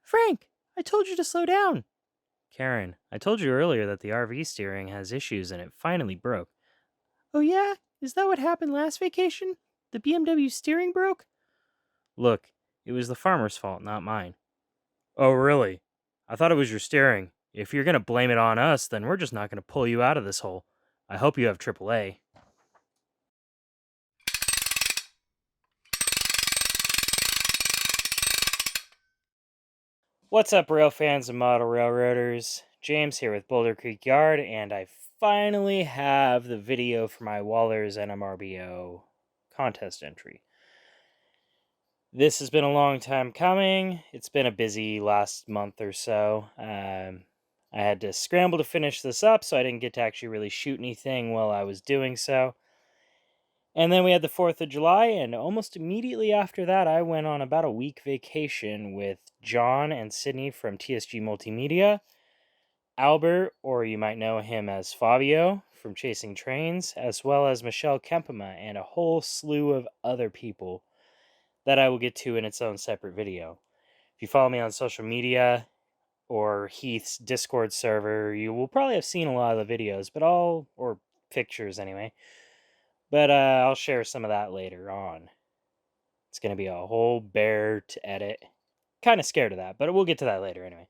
Frank, I told you to slow down. Karen, I told you earlier that the RV steering has issues and it finally broke. Oh, yeah? Is that what happened last vacation? The BMW steering broke? Look, it was the farmer's fault, not mine. Oh, really? I thought it was your steering. If you're going to blame it on us, then we're just not going to pull you out of this hole. I hope you have AAA. What's up, rail fans and model railroaders? James here with Boulder Creek Yard, and I finally have the video for my Waller's NMRBO contest entry. This has been a long time coming. It's been a busy last month or so. I had to scramble to finish this up, so I didn't get to actually really shoot anything while I was doing so. And then we had the 4th of July, and almost immediately after that, I went on about a week vacation with John and Sydney from TSG Multimedia, Albert, or you might know him as Fabio from Chasing Trains, as well as Michelle Kempema and a whole slew of other people that I will get to in its own separate video. If you follow me on social media or Heath's Discord server, you will probably have seen a lot of the videos, or pictures anyway. But I'll share some of that later on. It's going to be a whole bear to edit. Kind of scared of that, but we'll get to that later anyway.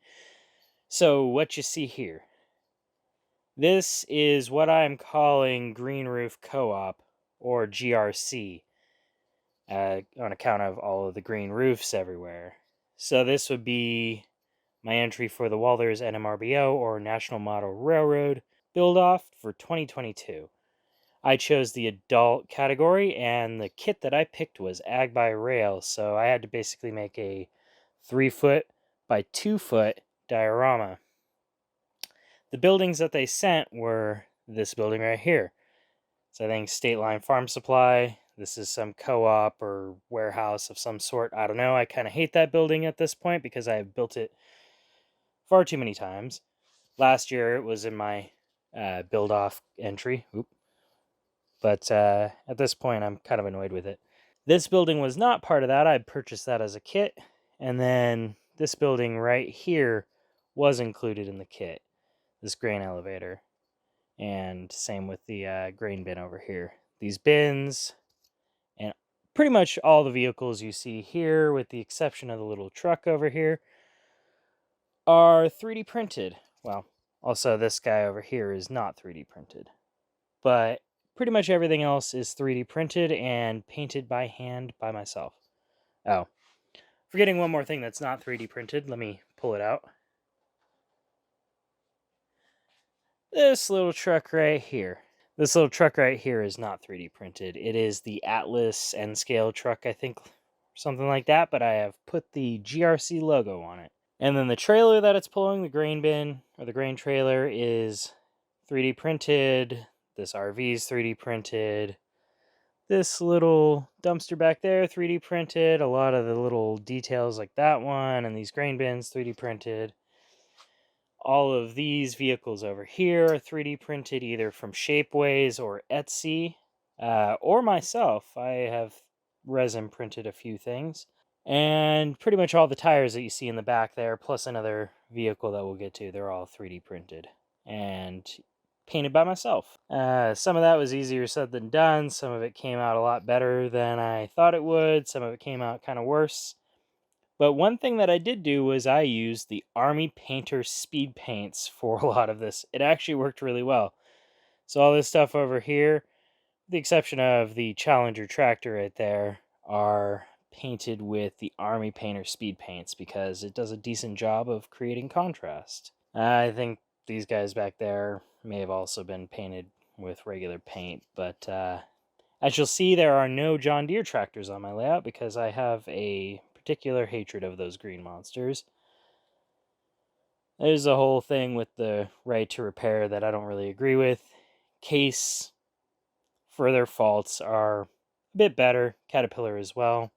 So what you see here. This is what I'm calling Green Roof Co-op, or GRC, on account of all of the green roofs everywhere. So this would be my entry for the Waller's NMRBO, or National Model Railroad, build-off for 2022. I chose the adult category, and the kit that I picked was Ag by Rail, so I had to basically make a 3-foot by 2-foot diorama. The buildings that they sent were this building right here. So I think State Line Farm Supply. This is some co-op or warehouse of some sort. I don't know. I kind of hate that building at this point because I have built it far too many times. Last year it was in my build-off entry. But at this point, I'm kind of annoyed with it. This building was not part of that. I purchased that as a kit. And then this building right here was included in the kit. This grain elevator. And same with the grain bin over here. These bins and pretty much all the vehicles you see here, with the exception of the little truck over here, are 3D printed. Well, also this guy over here is not 3D printed. But pretty much everything else is 3D printed and painted by hand by myself. Oh, forgetting one more thing that's not 3D printed. Let me pull it out. This little truck right here. This little truck right here is not 3D printed. It is the Atlas N-scale truck, I think, something like that, but I have put the GRC logo on it. And then the trailer that it's pulling, the grain bin, or the grain trailer, is 3D printed. This RV is 3D printed. This little dumpster back there, 3D printed. A lot of the little details like that one, and these grain bins, 3D printed. All of these vehicles over here are 3D printed, either from Shapeways or Etsy, or myself. I have resin printed a few things. And pretty much all the tires that you see in the back there, plus another vehicle that we'll get to, they're all 3D printed and painted by myself. Some of that was easier said than done. Some of it came out a lot better than I thought it would. Some of it came out kind of worse. But one thing that I did do was I used the Army Painter speed paints for a lot of this. It actually worked really well. So all this stuff over here, with the exception of the Challenger tractor right there, are painted with the Army Painter speed paints because it does a decent job of creating contrast. I think these guys back there may have also been painted with regular paint, but as you'll see, there are no John Deere tractors on my layout because I have a particular hatred of those green monsters. There's a whole thing with the right to repair that I don't really agree with. Case, for their faults, are a bit better. Caterpillar as well.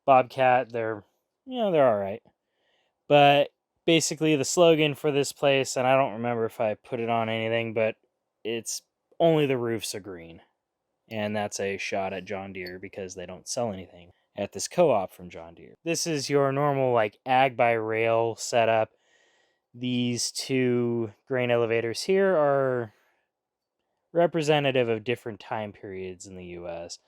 Bobcat, they're alright. But basically the slogan for this place, and I don't remember if I put it on anything, but it's only the roofs are green. And that's a shot at John Deere because they don't sell anything. at this CoOp from John Deere. This is your normal like ag by rail setup. These two grain elevators here are representative of different time periods in the US.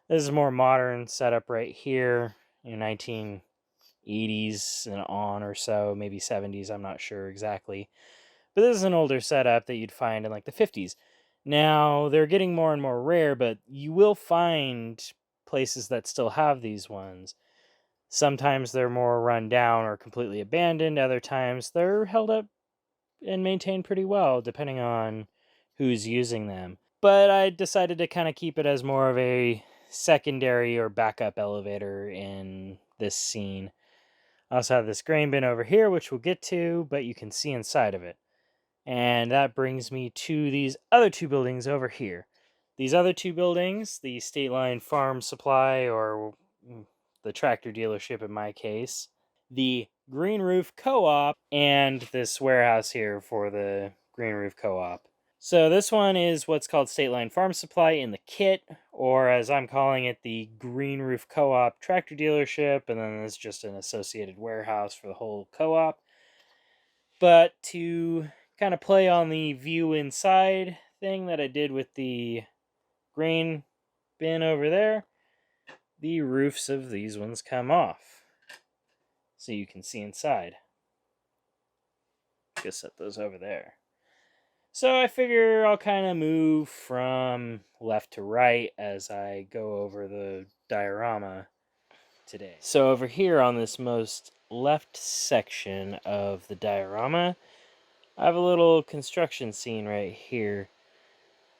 This is a more modern setup right here in 1980s and on or so, maybe 70s, I'm not sure exactly. But this is an older setup that you'd find in like the 50s. Now, they're getting more and more rare, but you will find places that still have these ones. Sometimes they're more run down or completely abandoned. Other times they're held up and maintained pretty well, depending on who's using them. But I decided to kind of keep it as more of a secondary or backup elevator in this scene. I also have this grain bin over here, which we'll get to, but you can see inside of it. And that brings me to these other two buildings over here. These other two buildings, the State Line Farm Supply, or the tractor dealership in my case, the Green Roof Co-op, and this warehouse here for the Green Roof Co-op. So this one is what's called State Line Farm Supply in the kit, or as I'm calling it, the Green Roof Co-op tractor dealership, and then there's just an associated warehouse for the whole co-op. But to kind of play on the view inside thing that I did with the grain bin over there, the roofs of these ones come off, so you can see inside. Just set those over there. So I figure I'll kind of move from left to right as I go over the diorama today. So over here on this most left section of the diorama, I have a little construction scene right here.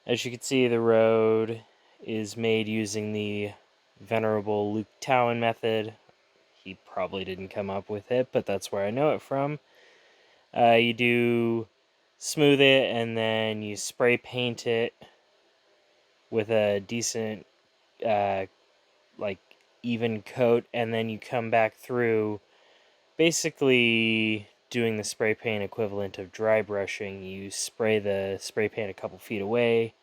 As you can see, the road is made using the venerable Luke Towan method. He probably didn't come up with it, but that's where I know it from. You do smooth it, and then you spray paint it with a decent, like, even coat, and then you come back through, basically doing the spray paint equivalent of dry brushing. You spray the spray paint a couple feet away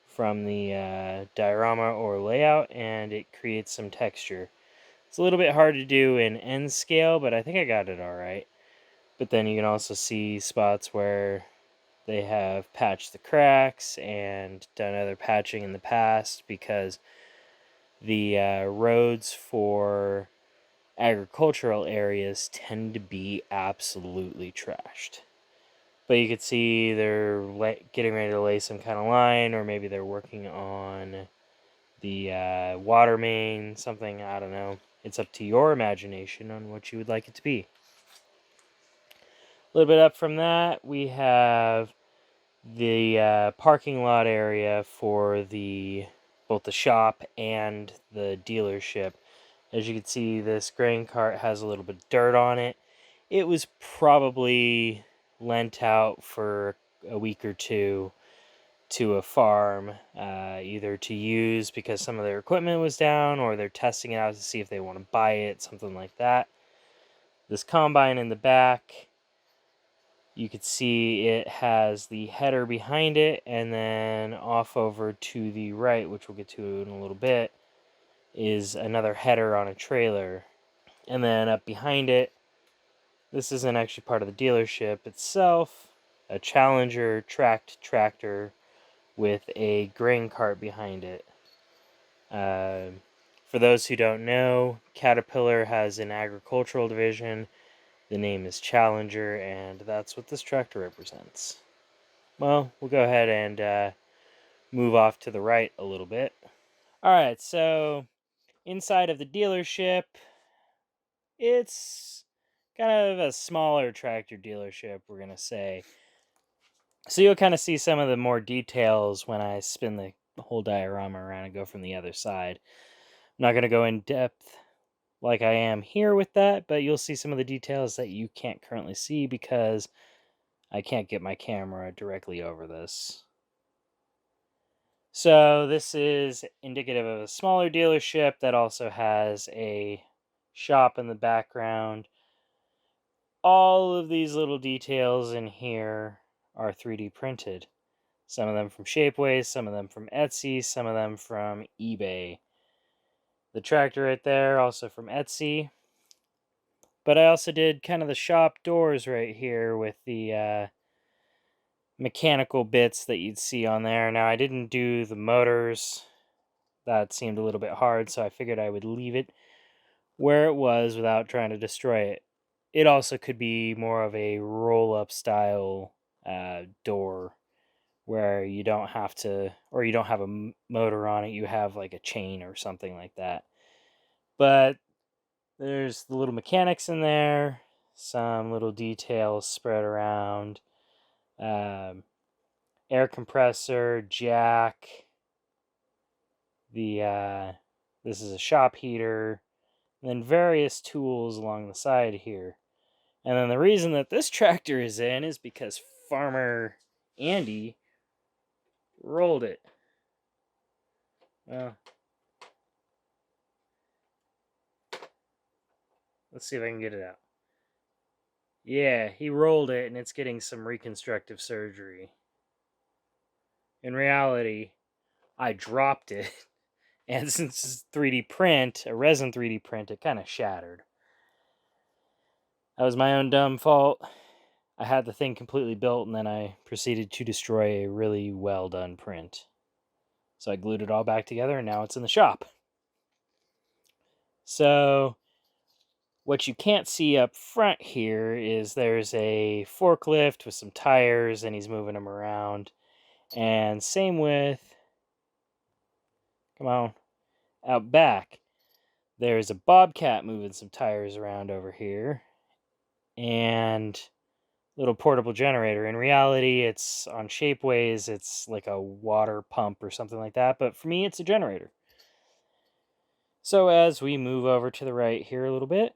from the diorama or layout, and it creates some texture. It's a little bit hard to do in N scale, but I think I got it alright. But then you can also see spots where they have patched the cracks and done other patching in the past because the roads for agricultural areas tend to be absolutely trashed. But you could see they're getting ready to lay some kind of line, or maybe they're working on the water main, something, I don't know. It's up to your imagination on what you would like it to be. A little bit up from that, we have the parking lot area for both the shop and the dealership. As you can see, this grain cart has a little bit of dirt on it. It was probably lent out for a week or two to a farm, either to use because some of their equipment was down, or they're testing it out to see if they want to buy it, something like that. This combine in the back, you could see it has the header behind it, and then off over to the right, which we'll get to in a little bit, is another header on a trailer. And then up behind it, this isn't actually part of the dealership itself, a Challenger tracked tractor with a grain cart behind it. For those who don't know, Caterpillar has an agricultural division. The name is Challenger, and that's what this tractor represents. Well, we'll go ahead and move off to the right a little bit. Alright, so inside of the dealership, it's kind of a smaller tractor dealership, we're going to say. So you'll kind of see some of the more details when I spin the whole diorama around and go from the other side. I'm not going to go in depth like I am here with that, but you'll see some of the details that you can't currently see because I can't get my camera directly over this. So this is indicative of a smaller dealership that also has a shop in the background. All of these little details in here are 3D printed. Some of them from Shapeways, some of them from Etsy, some of them from eBay. the tractor right there, also from Etsy. But I also did kind of the shop doors right here with the mechanical bits that you'd see on there. Now, I didn't do the motors. That seemed a little bit hard, so I figured I would leave it where it was without trying to destroy it. It also could be more of a roll-up style door where you don't have to, or you don't have a motor on it, you have like a chain or something like that. But there's the little mechanics in there, some little details spread around, air compressor, jack, this is a shop heater, and then various tools along the side here. And then the reason that this tractor is in is because Farmer Andy rolled it. Well, let's see if I can get it out. Yeah, he rolled it and it's getting some reconstructive surgery. In reality, I dropped it, and since it's 3D print, a resin 3D print, it kind of shattered. That was my own dumb fault. I had the thing completely built, and then I proceeded to destroy a really well done print. So I glued it all back together, and now it's in the shop. So what you can't see up front here is there's a forklift with some tires, and he's moving them around. And same with, come on, out back, there's a bobcat moving some tires around over here. And little portable generator. In reality, it's on Shapeways, it's like a water pump or something like that, but for me, it's a generator. So as we move over to the right here a little bit,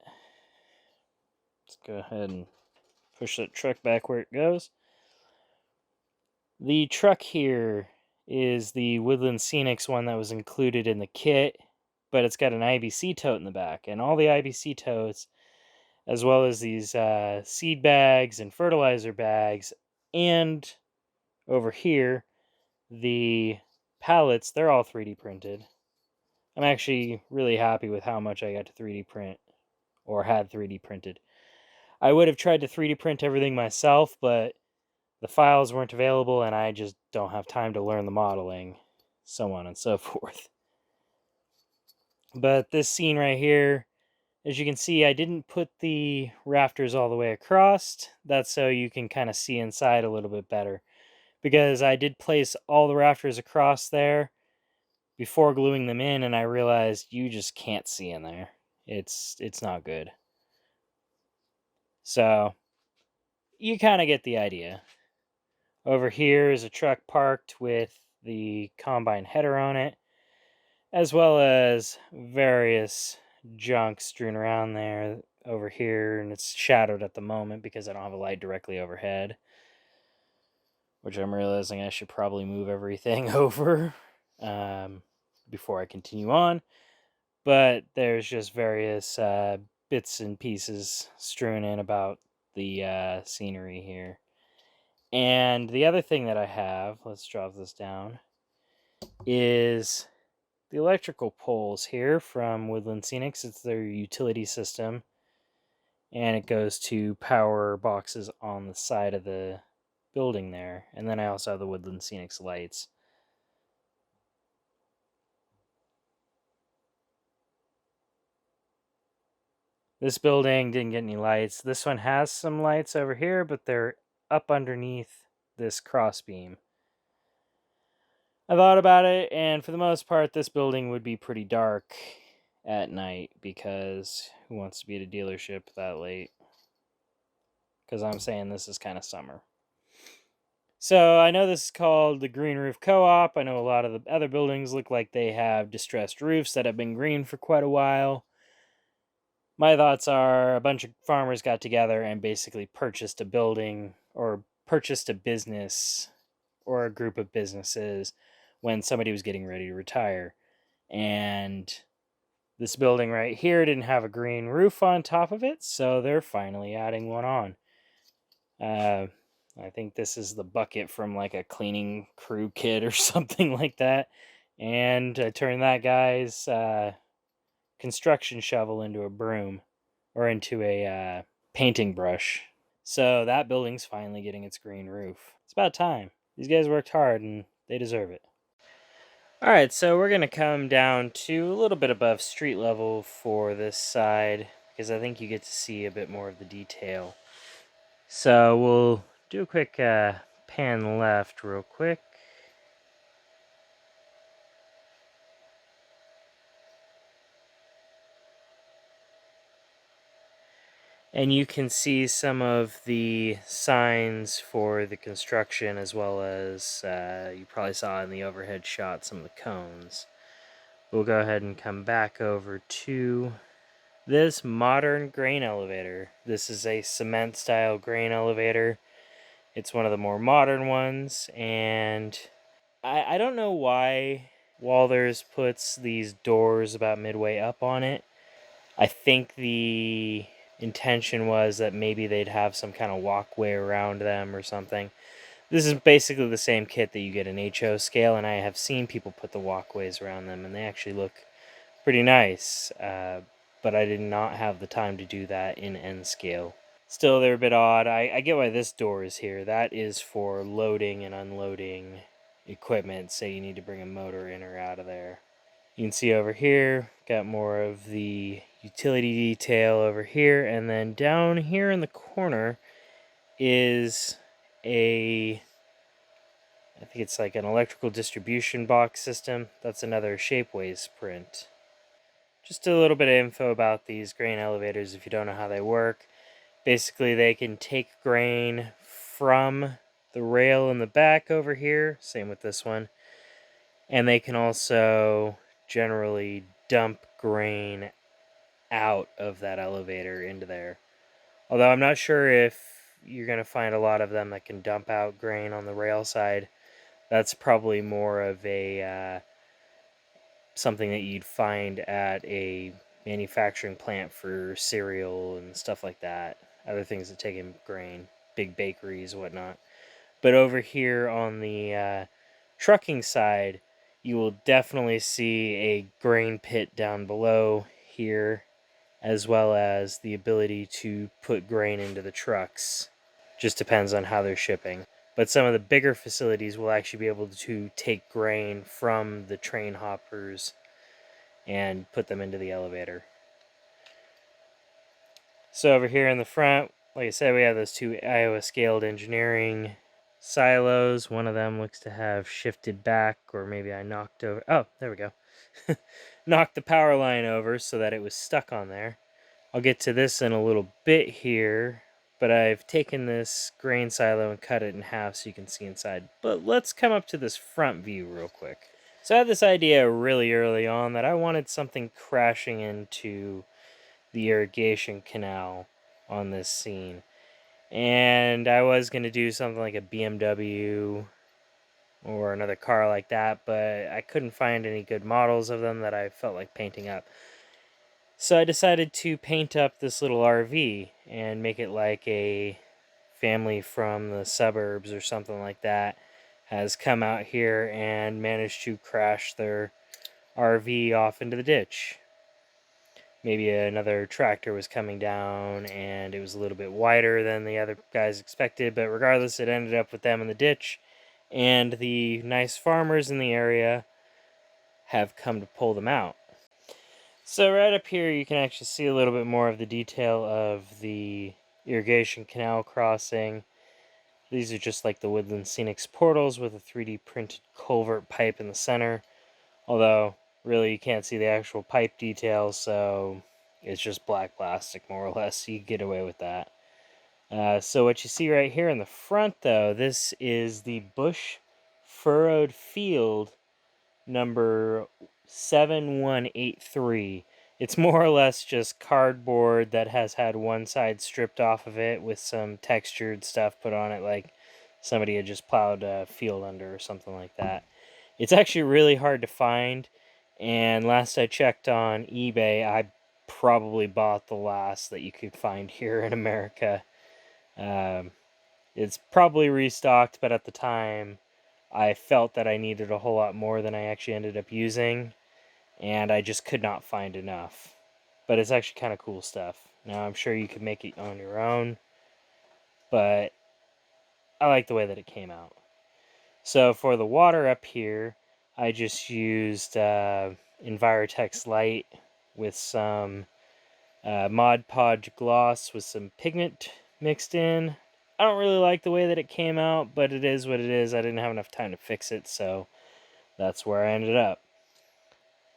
let's go ahead and push that truck back where it goes. The truck here is the Woodland Scenics one that was included in the kit, but it's got an IBC tote in the back, and all the IBC totes, as well as these seed bags and fertilizer bags, and over here, the pallets, they're all 3D printed. I'm actually really happy with how much I got to 3D print, or had 3D printed. I would have tried to 3D print everything myself, but the files weren't available and I just don't have time to learn the modeling, so on and so forth. But this scene right here, as you can see, I didn't put the rafters all the way across. That's so you can kind of see inside a little bit better, because I did place all the rafters across there before gluing them in, and I realized you just can't see in there. It's not good. So you kind of get the idea. Over here is a truck parked with the combine header on it, as well as various junk strewn around there over here, and it's shadowed at the moment because I don't have a light directly overhead, which I'm realizing I should probably move everything over before I continue on. But there's just various bits and pieces strewn in about the scenery here. And the other thing that I have, let's drop this down, is the electrical poles here from Woodland Scenics. It's their utility system, and it goes to power boxes on the side of the building there. And then I also have the Woodland Scenics lights. This building didn't get any lights. This one has some lights over here, but they're up underneath this crossbeam. I thought about it, and for the most part, this building would be pretty dark at night, because who wants to be at a dealership that late? Because I'm saying this is kind of summer. So I know this is called the Green Roof CoOp. I know a lot of the other buildings look like they have distressed roofs that have been green for quite a while. My thoughts are a bunch of farmers got together and basically purchased a building, or purchased a business, or a group of businesses when somebody was getting ready to retire. And this building right here didn't have a green roof on top of it, so they're finally adding one on. I think this is the bucket from like a cleaning crew kit or something like that. And I turned that guy's construction shovel into a broom or into a painting brush. So that building's finally getting its green roof. It's about time. These guys worked hard and they deserve it. Alright, so we're going to come down to a little bit above street level for this side because I think you get to see a bit more of the detail. So we'll do a quick pan left real quick. And you can see some of the signs for the construction, as well as you probably saw in the overhead shot some of the cones. We'll go ahead and come back over to this modern grain elevator. This is a cement style grain elevator. It's one of the more modern ones, and I don't know why Walthers puts these doors about midway up on it. I think the intention was that maybe they'd have some kind of walkway around them or something. This is basically the same kit that you get in HO scale, and I have seen people put the walkways around them, and they actually look pretty nice. But I did not have the time to do that in N scale. Still, they're a bit odd. I get why this door is here. That is for loading and unloading equipment. Say you need to bring a motor in or out of there. You can see over here, got more of the utility detail over here, and then down here in the corner is I think it's like an electrical distribution box system. That's another Shapeways print. Just a little bit of info about these grain elevators if you don't know how they work. Basically, they can take grain from the rail in the back over here, same with this one, and they can also generally dump grain out of that elevator into there. Although I'm not sure if you're going to find a lot of them that can dump out grain on the rail side. That's probably more of a something that you'd find at a manufacturing plant for cereal and stuff like that. Other things that take in grain, big bakeries, whatnot. But over here on the trucking side, you will definitely see a grain pit down below here, as well as the ability to put grain into the trucks. Just depends on how they're shipping. But some of the bigger facilities will actually be able to take grain from the train hoppers and put them into the elevator. So over here in the front, like I said, we have those two Iowa scaled engineering silos. One of them looks to have shifted back, or maybe I knocked over. Oh, there we go. Knocked the power line over so that it was stuck on there. I'll get to this in a little bit here, but I've taken this grain silo and cut it in half so you can see inside. But let's come up to this front view real quick. So I had this idea really early on that I wanted something crashing into the irrigation canal on this scene. And I was going to do something like a BMW or another car like that, but I couldn't find any good models of them that I felt like painting up. So I decided to paint up this little RV and make it like a family from the suburbs or something like that has come out here and managed to crash their RV off into the ditch. Maybe another tractor was coming down and it was a little bit wider than the other guys expected, but regardless, it ended up with them in the ditch, and the nice farmers in the area have come to pull them out. So right up here you can actually see a little bit more of the detail of the irrigation canal crossing. These are just like the Woodland Scenics portals with a 3D printed culvert pipe in the center. Although, really, you can't see the actual pipe details, so it's just black plastic, more or less, so you get away with that. So what you see right here in the front, though, this is the Bush Furrowed Field number 7183. It's more or less just cardboard that has had one side stripped off of it with some textured stuff put on it, like somebody had just plowed a field under or something like that. It's actually really hard to find, and last I checked on eBay, I probably bought the last that you could find here in America. It's probably restocked, but at the time, I felt that I needed a whole lot more than I actually ended up using, and I just could not find enough. But it's actually kind of cool stuff. Now, I'm sure you could make it on your own, but I like the way that it came out. So for the water up here, I just used Envirotex Light with some Mod Podge gloss with some pigment mixed in. I don't really like the way that it came out, but it is what it is. I didn't have enough time to fix it, so that's where I ended up.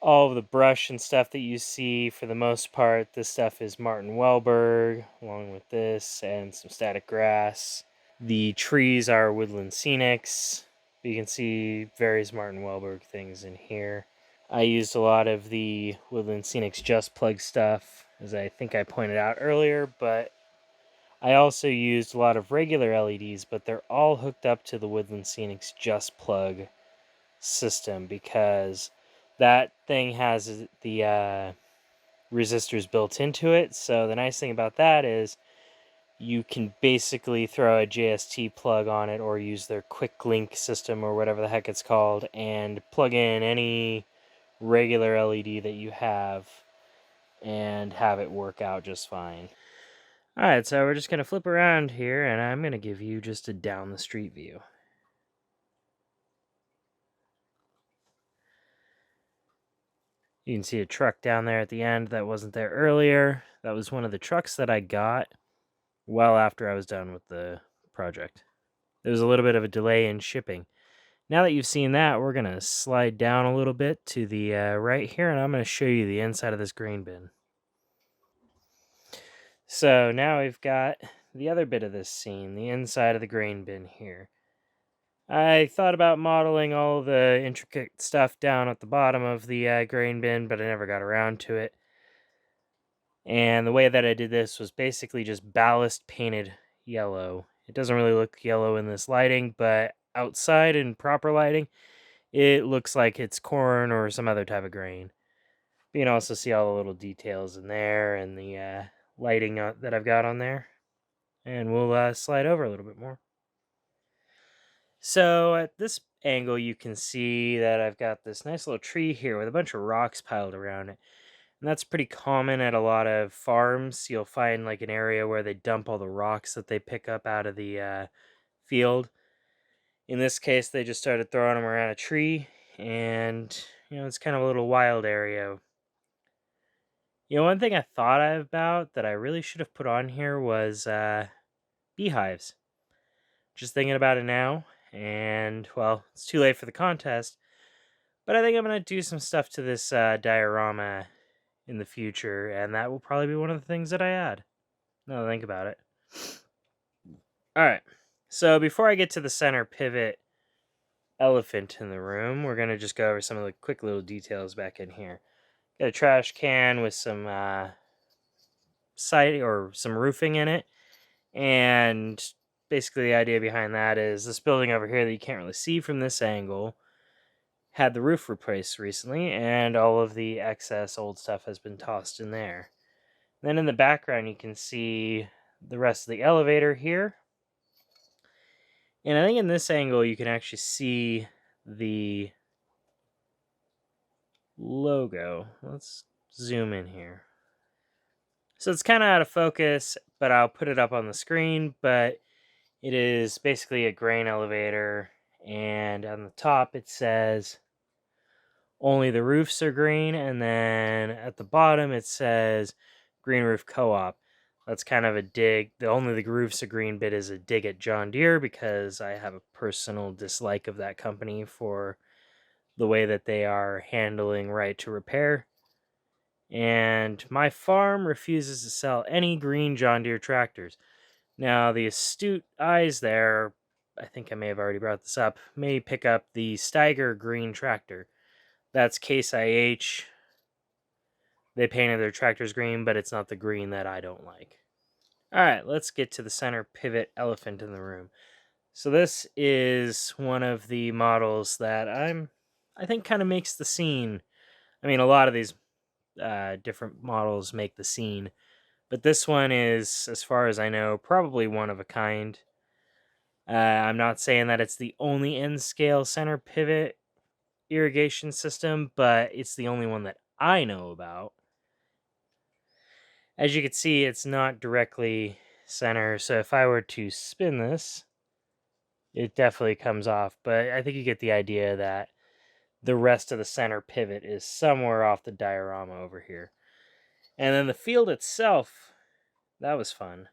All of the brush and stuff that you see, for the most part, this stuff is Martin Welberg, along with this and some static grass. The trees are Woodland Scenics. You can see various Martin Welberg things in here. I used a lot of the Woodland Scenics Just Plug stuff, as I think I pointed out earlier, but I also used a lot of regular LEDs, but they're all hooked up to the Woodland Scenics Just Plug system because that thing has the resistors built into it. So the nice thing about that is you can basically throw a JST plug on it or use their quick link system or whatever the heck it's called and plug in any regular LED that you have and have it work out just fine. Alright, so we're just going to flip around here and I'm going to give you just a down the street view. You can see a truck down there at the end that wasn't there earlier. That was one of the trucks that I got well after I was done with the project. There was a little bit of a delay in shipping. Now that you've seen that, we're going to slide down a little bit to the right here, and I'm going to show you the inside of this grain bin. So now we've got the other bit of this scene, the inside of the grain bin here. I thought about modeling all the intricate stuff down at the bottom of the grain bin, but I never got around to it. And the way that I did this was basically just ballast painted yellow. It doesn't really look yellow in this lighting, but outside in proper lighting, it looks like it's corn or some other type of grain. You can also see all the little details in there and the lighting that I've got on there. And we'll slide over a little bit more. So at this angle, you can see that I've got this nice little tree here with a bunch of rocks piled around it. And that's pretty common at a lot of farms. You'll find like an area where they dump all the rocks that they pick up out of the field. In this case, they just started throwing them around a tree, and it's kind of a little wild area. One thing I thought about that I really should have put on here was beehives. Just thinking about it now, and well, it's too late for the contest, but I think I'm going to do some stuff to this diorama in the future, and that will probably be one of the things that I add. Now that I think about it. Alright, so before I get to the center pivot elephant in the room, we're going to just go over some of the quick little details back in here. Got a trash can with some siding or some roofing in it, and basically the idea behind that is this building over here that you can't really see from this angle had the roof replaced recently, and all of the excess old stuff has been tossed in there. Then in the background you can see the rest of the elevator here. And I think in this angle you can actually see the logo. Let's zoom in here. So it's kind of out of focus, but I'll put it up on the screen, but it is basically a grain elevator, and on the top it says only the roofs are green, and then at the bottom it says Green Roof Co-op. That's kind of a dig. The only the roofs are green bit is a dig at John Deere because I have a personal dislike of that company for the way that they are handling right to repair. And my farm refuses to sell any green John Deere tractors. Now, the astute eyes there, I think I may have already brought this up, may pick up the Steiger green tractor. That's Case IH. They painted their tractors green, but it's not the green that I don't like. Alright, let's get to the center pivot elephant in the room. So this is one of the models that I think kind of makes the scene. I mean, a lot of these different models make the scene, but this one is, as far as I know, probably one of a kind. I'm not saying that it's the only N-scale center pivot irrigation system, but it's the only one that I know about. As you can see, it's not directly center, so if I were to spin this, it definitely comes off, but I think you get the idea that the rest of the center pivot is somewhere off the diorama over here. And then the field itself, that was fun.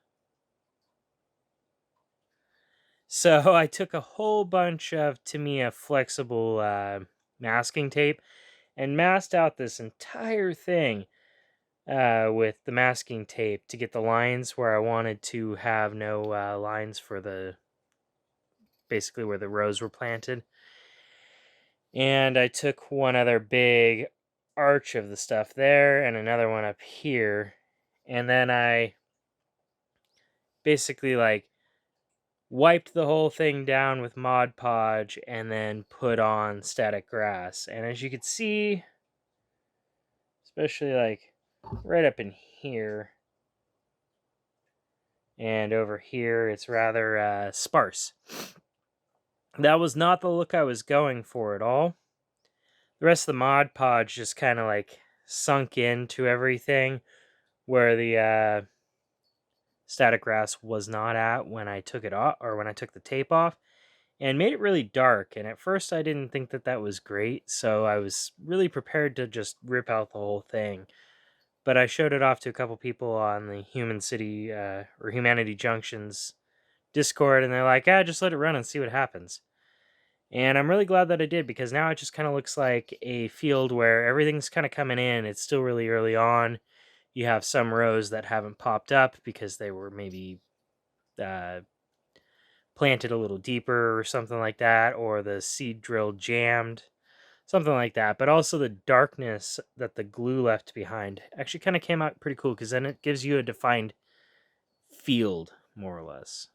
So I took a whole bunch of Tamiya flexible masking tape and masked out this entire thing with the masking tape to get the lines where I wanted to have no lines for the, basically where the rows were planted. And I took one other big arch of the stuff there and another one up here. And then I basically like wiped the whole thing down with Mod Podge and then put on static grass. And as you can see, especially like right up in here and over here, it's rather sparse. That was not the look I was going for at all. The rest of the Mod Podge just kind of like sunk into everything where the static grass was not at when I took it off, or when I took the tape off, and made it really dark. And at first I didn't think that that was great, so I was really prepared to just rip out the whole thing. But I showed it off to a couple people on the Human City or Humanity Junctions Discord, and they're like, just let it run and see what happens. And I'm really glad that I did, because now it just kind of looks like a field where everything's kind of coming in. It's still really early on. You have some rows that haven't popped up because they were maybe planted a little deeper or something like that, or the seed drill jammed, something like that. But also the darkness that the glue left behind actually kind of came out pretty cool, because then it gives you a defined field, more or less.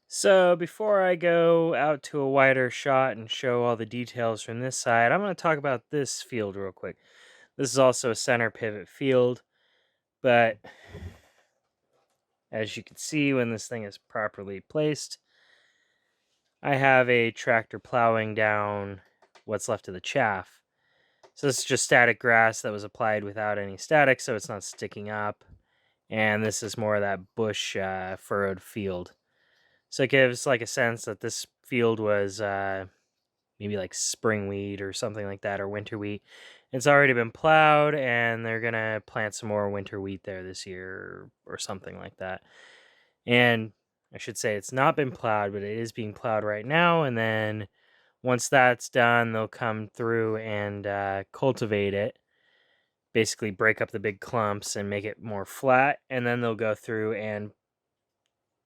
So before I go out to a wider shot and show all the details from this side, I'm going to talk about this field real quick. This is also a center pivot field, but as you can see, when this thing is properly placed, I have a tractor plowing down what's left of the chaff. So this is just static grass that was applied without any static, so it's not sticking up. And this is more of that bush furrowed field. So it gives like a sense that this field was maybe like spring wheat or something like that, or winter wheat. It's already been plowed, and they're going to plant some more winter wheat there this year or something like that. And I should say it's not been plowed, but it is being plowed right now. And then once that's done, they'll come through and cultivate it, basically break up the big clumps and make it more flat. And then they'll go through and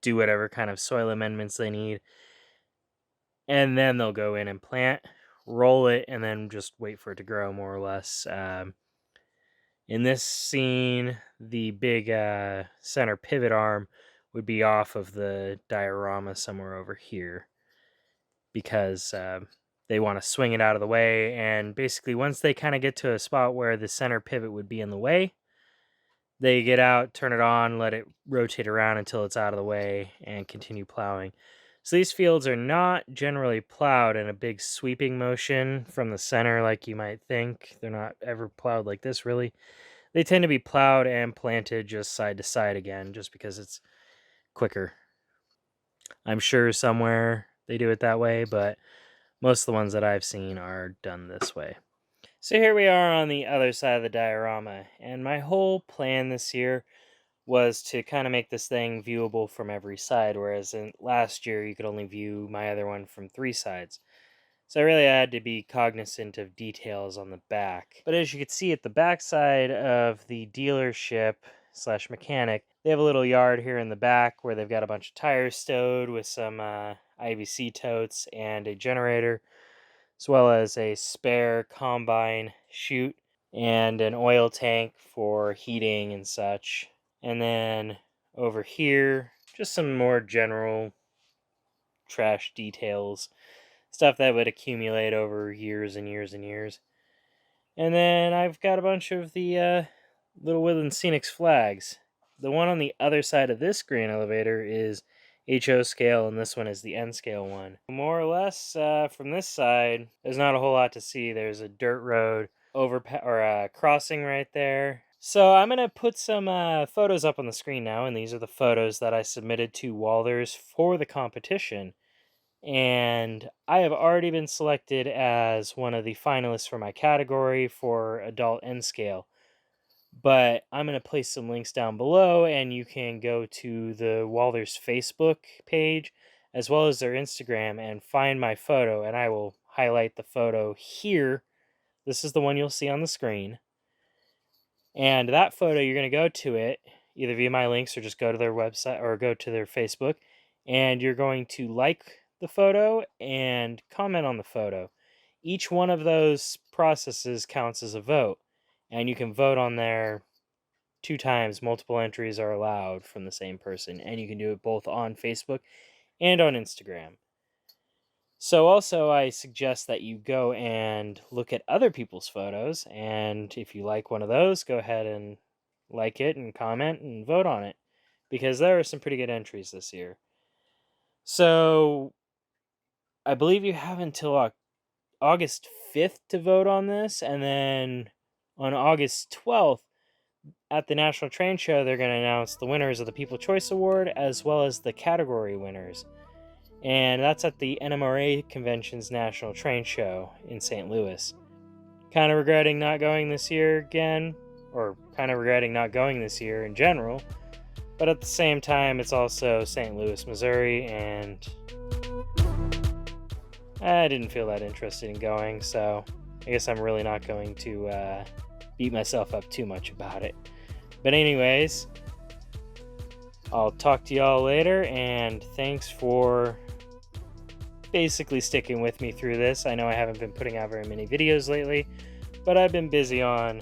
do whatever kind of soil amendments they need. And then they'll go in and plant, roll it, and then just wait for it to grow, more or less. In this scene, the big center pivot arm would be off of the diorama somewhere over here, because they want to swing it out of the way. And basically, once they kind of get to a spot where the center pivot would be in the way, they get out, turn it on, let it rotate around until it's out of the way, and continue plowing. So these fields are not generally plowed in a big sweeping motion from the center like you might think. They're not ever plowed like this, really. They tend to be plowed and planted just side to side again, just because it's quicker. I'm sure somewhere they do it that way, but most of the ones that I've seen are done this way. So here we are on the other side of the diorama, and my whole plan this year was to kind of make this thing viewable from every side, whereas in last year you could only view my other one from 3 sides. So I really had to be cognizant of details on the back. But as you can see at the back side of the dealership slash mechanic, they have a little yard here in the back where they've got a bunch of tires stowed with some IVC totes and a generator, as well as a spare combine chute and an oil tank for heating and such. And then over here, just some more general trash details, stuff that would accumulate over years and years and years. And then I've got a bunch of the Little Woodland Scenics flags. The one on the other side of this grain elevator is HO scale, and this one is the N scale one. More or less, from this side, there's not a whole lot to see. There's a dirt road crossing right there. So I'm gonna put some photos up on the screen now, and these are the photos that I submitted to Walthers for the competition. And I have already been selected as one of the finalists for my category for adult N scale. But I'm going to place some links down below, and you can go to the Walthers Facebook page as well as their Instagram and find my photo, and I will highlight the photo here. This is the one you'll see on the screen. And that photo, you're going to go to it either via my links or just go to their website or go to their Facebook, and you're going to like the photo and comment on the photo. Each one of those processes counts as a vote, and you can vote on there 2 times. Multiple entries are allowed from the same person, and you can do it both on Facebook and on Instagram. So also, I suggest that you go and look at other people's photos, and if you like one of those, go ahead and like it and comment and vote on it, because there are some pretty good entries this year. So I believe you have until August 5th to vote on this, and then on August 12th, at the National Train Show, they're going to announce the winners of the People Choice Award as well as the category winners. And that's at the NMRA Convention's National Train Show in St. Louis. Kind of regretting not going this year again, or kind of regretting not going this year in general. But at the same time, it's also St. Louis, Missouri, and I didn't feel that interested in going, so I guess I'm really not going to beat myself up too much about it. But anyways, I'll talk to y'all later, and thanks for basically sticking with me through this. I know I haven't been putting out very many videos lately, but I've been busy on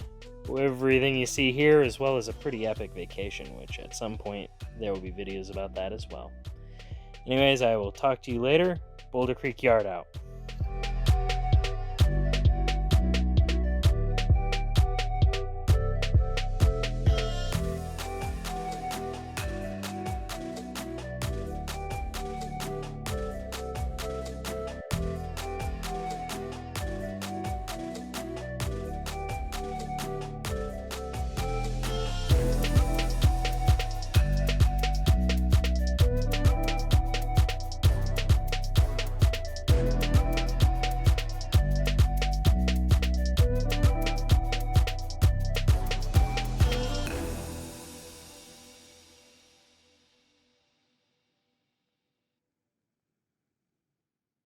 everything you see here, as well as a pretty epic vacation, which at some point there will be videos about that as well. Anyways, I will talk to you later. Boulder Creek Yard out.